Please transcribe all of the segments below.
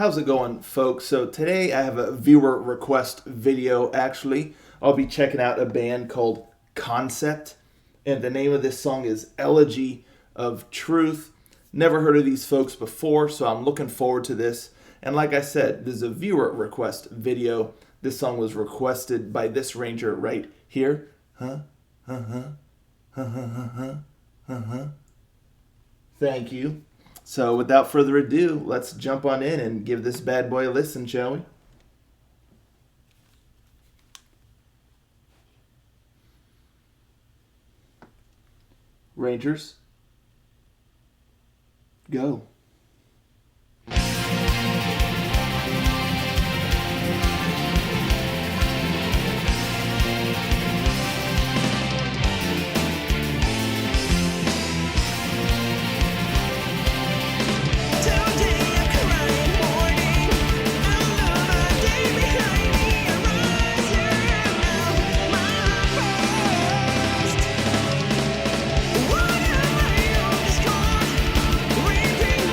How's it going, folks? So today I have a viewer request video. Actually, I'll be checking out a band called Concept, and the name of this song is Elegy of Truth. Never heard of these folks before, so I'm looking forward to this. And like I said, this is a viewer request video. This song was requested by this ranger right here. Thank you. So without further ado, let's jump on in and give this bad boy a listen, shall we? Rangers, go. What am I on this call? Reaping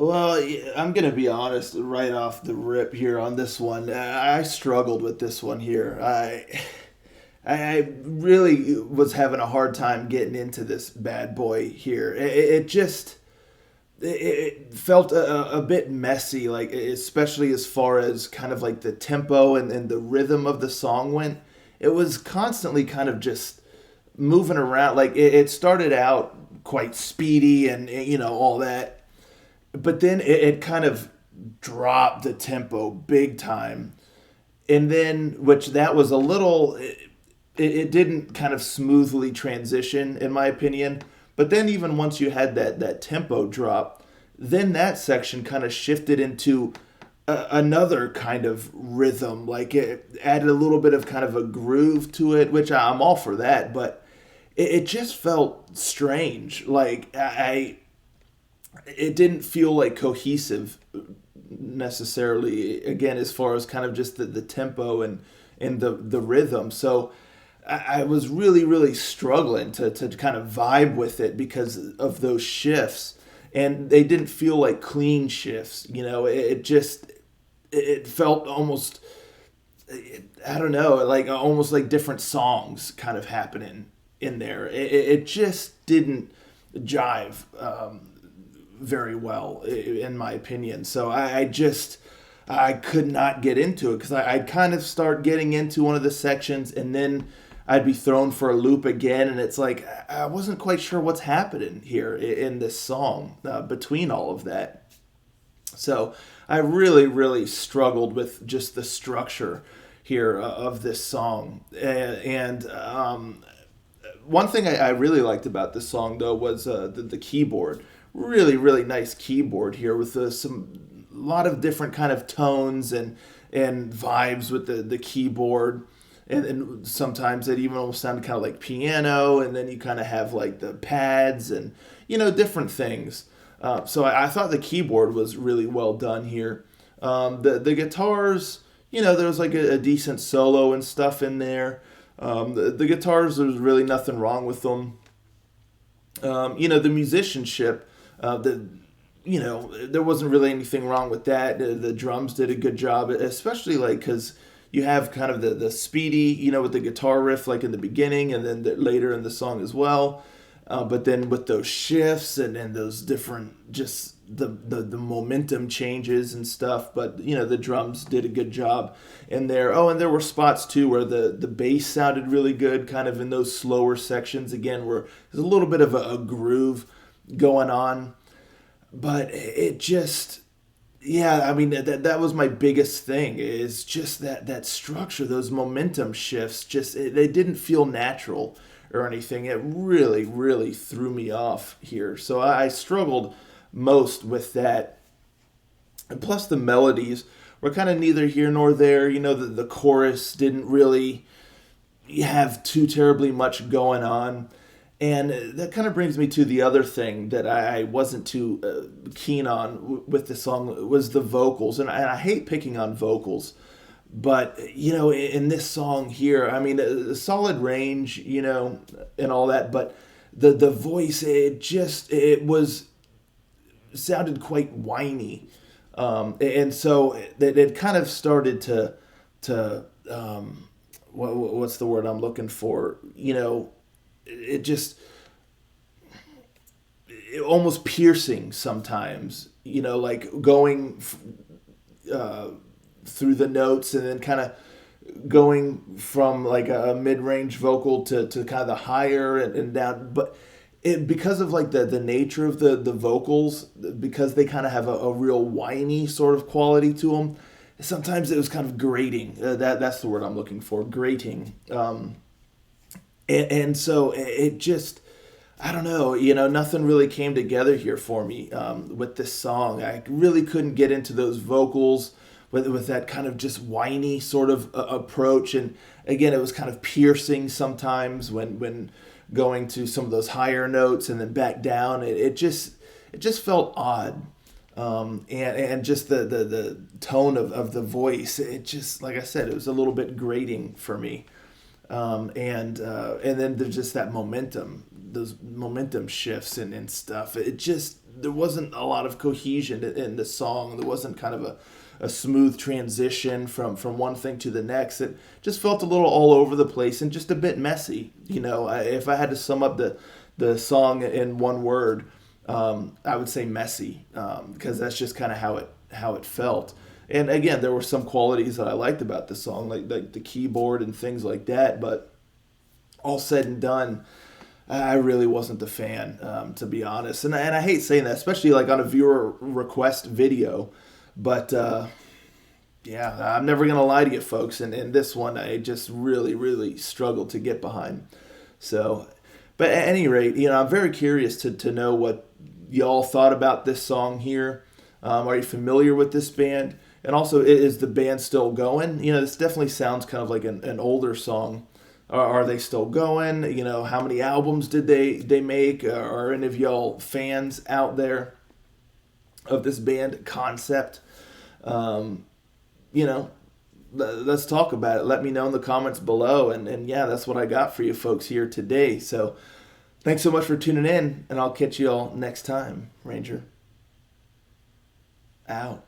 Well, I'm gonna be honest right off the rip here on this one. I struggled with this one here. I really was having a hard time getting into this bad boy here. It just it felt a bit messy, like especially as far as kind of like the tempo and the rhythm of the song went. It was constantly kind of just moving around. Like it started out quite speedy and all that, but then it kind of dropped the tempo big time, and then which that was a little it didn't kind of smoothly transition in my opinion. But then even once you had that tempo drop, then that section kind of shifted into another kind of rhythm, like it added a little bit of kind of a groove to it, which I'm all for that. But it just felt strange, like I it didn't feel like cohesive necessarily, again, as far as kind of just the tempo and the rhythm. So I was really struggling to kind of vibe with it because of those shifts, and they didn't feel like clean shifts. It just it felt almost, I don't know, like almost like different songs kind of happening in there. It just didn't jive very well, in my opinion. So I could not get into it because I'd kind of start getting into one of the sections, and then I'd be thrown for a loop again, and it's like I wasn't quite sure what's happening here in this song between all of that. So I really struggled with just the structure here of this song, and one thing I really liked about this song though was the keyboard. Really nice keyboard here with some lot of different kind of tones and vibes with the keyboard. And sometimes it even almost sounded kind of like piano, and then you kind of have like the pads and different things. So I thought the keyboard was really well done here. The guitars, there was like a decent solo and stuff in there. The guitars, there's really nothing wrong with them. The musicianship, there wasn't really anything wrong with that. The drums did a good job, especially like because you have kind of the speedy, with the guitar riff like in the beginning and then later in the song as well. But then with those shifts and those different, just the momentum changes and stuff. But, the drums did a good job in there. Oh, and there were spots too where the bass sounded really good, kind of in those slower sections again, where there's a little bit of a groove going on. But it just, yeah, I mean, that was my biggest thing, is just that structure, those momentum shifts, they didn't feel natural or anything. It really threw me off here. So I struggled most with that. And plus the melodies were kind of neither here nor there. The chorus didn't really have too terribly much going on. And that kind of brings me to the other thing that I wasn't too keen on with the song was the vocals. And I hate picking on vocals. But, in this song here, I mean, a solid range, and all that. But the voice, it sounded quite whiny. And so it kind of started to what's the word I'm looking for? It just almost piercing sometimes, like going through the notes and then kind of going from like a mid-range vocal to kind of the higher and down. But because of like the nature of the vocals, because they kind of have a real whiny sort of quality to them, sometimes it was kind of grating. That's the word I'm looking for, grating. And so it just, I don't know, nothing really came together here for me with this song. I really couldn't get into those vocals with that kind of just whiny sort of approach. And again, it was kind of piercing sometimes when going to some of those higher notes and then back down. It just felt odd. And just the tone of the voice, it just, like I said, it was a little bit grating for me. And then there's just that momentum, those momentum shifts and stuff. It just there wasn't a lot of cohesion in the song. There wasn't kind of a smooth transition from one thing to the next. It just felt a little all over the place and just a bit messy. If I had to sum up the song in one word, I would say messy, because that's just kind of how it felt. And again, there were some qualities that I liked about the song, like the keyboard and things like that. But all said and done, I really wasn't a fan, to be honest. And I hate saying that, especially like on a viewer request video. But yeah, I'm never gonna lie to you, folks. And this one, I just really, really struggled to get behind. So, but at any rate, I'm very curious to know what y'all thought about this song here. Are you familiar with this band? And also, is the band still going? This definitely sounds kind of like an older song. Are they still going? How many albums did they make? Are any of y'all fans out there of this band Concept? Let's talk about it. Let me know in the comments below. And yeah, that's what I got for you folks here today. So thanks so much for tuning in, and I'll catch you all next time. Ranger out.